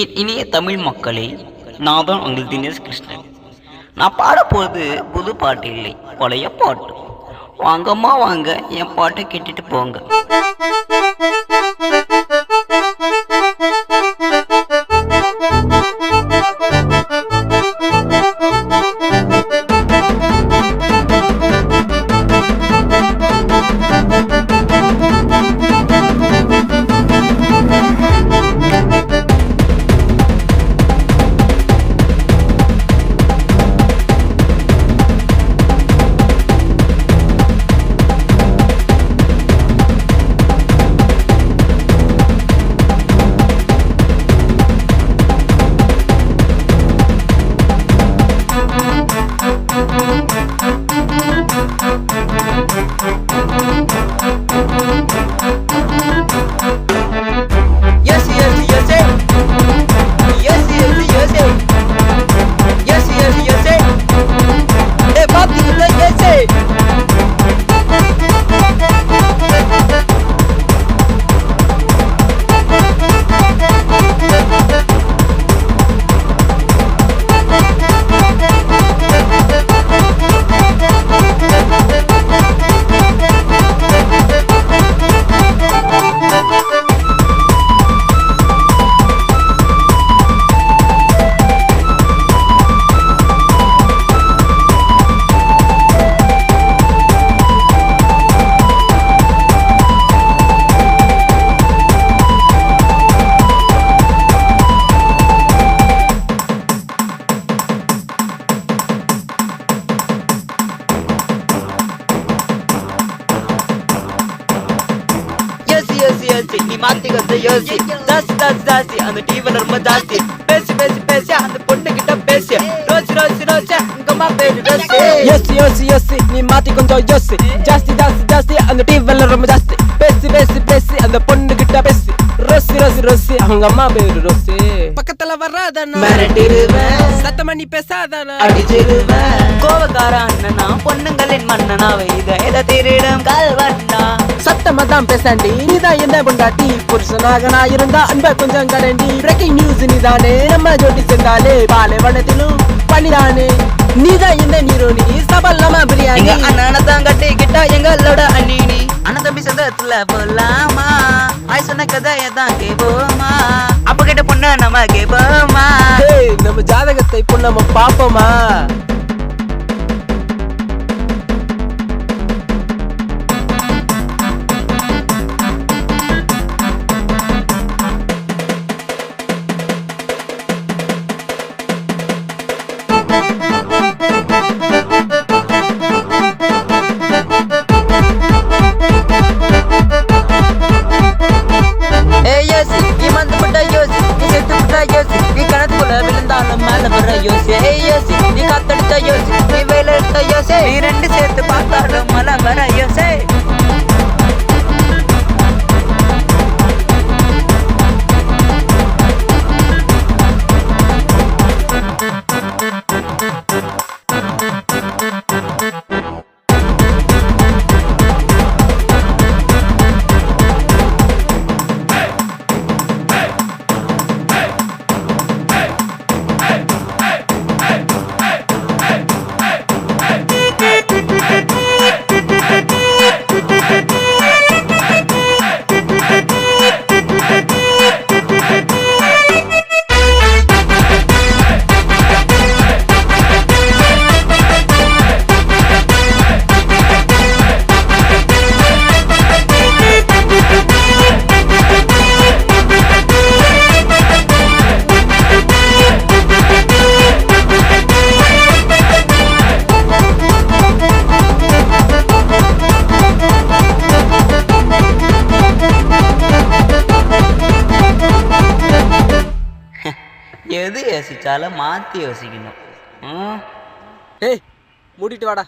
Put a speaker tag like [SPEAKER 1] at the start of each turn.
[SPEAKER 1] இனிய தமிழ் மக்களே, நான் தான் உங்கள் தினேஷ் கிருஷ்ணன். நான் பாடப்போது புது பாட்டு இல்லை, பழைய பாட்டு. வாங்கம்மா வாங்க, என் பாட்டை கேட்டுட்டு போங்க. நீ மாத்திக்கிறத யோசி. ஜாஸ்தி ஜாஸ்தி ஜாஸ்தி அந்த டிவில ரொம்ப ஜாஸ்தி. பேசி பேசி பேசி அந்த பொண்ணு கிட்ட பேசி. ரோசி ரோசி ரோசி உங்கம்மா பேரு ரோசி. யோசி யோசி யோசி நீ மாத்தி கொஞ்சம் யோசி. ஜாஸ்தி ஜாஸ்தி ஜாஸ்தி அந்த டிவில ரொம்ப ஜாஸ்தி. பேசி பேசி பேசி அந்த பொண்ணு கிட்ட பேசி. ரோசி ரோசி ரோசி அவங்க அம்மா பேரு ரோசி.
[SPEAKER 2] பக்கத்துல வராதனா
[SPEAKER 1] மிரட்டிடுவேன்,
[SPEAKER 2] சத்தம் பண்ணி பேசாதனா
[SPEAKER 1] அடிச்சிடுவேன். கோவக்கார அண்ணனா பொண்ணுங்களின் மன்னனா வைத திருடம் கால்வண்ணா.
[SPEAKER 2] சத்தமா தான் பேசாண்டி நீதான் என்ன பொண்டாட்டி. புருஷனாக நான் இருந்தா அன்ப கொஞ்சம் கடண்டி. பிரேக்கிங் நியூஸ் நீதானே நம்ம ஜோடி சென்றாலே. பாலைவனத்திலும் பண்ணிதானே நீதான் என்ன நீரோனி. சபல்லாம பிரியாணி
[SPEAKER 1] அண்ணனை தான் கட்டிக்கிட்டா எங்களோட அண்ணி. அண்ணன் தம்பி சந்தத்துல போலாமா? ஆய் சொன்ன கதையை தான் கேப்போமா? அப்ப கிட்ட பொண்ணு நம்ம கேப்போமா?
[SPEAKER 2] நம்ம ஜாதகத்தை இப்போ நம்ம பாப்போமா?
[SPEAKER 1] நீ காத்தெடுத்த யோசி, நீ வேலை எடுத்த யோசி, நீ ரெண்டு சேர்த்து பார்த்தாலும் மழை வர யோசி. எது யோசிச்சாலும் மாற்றி யோசிக்கணும்.
[SPEAKER 2] மூடிட்டு வாடா.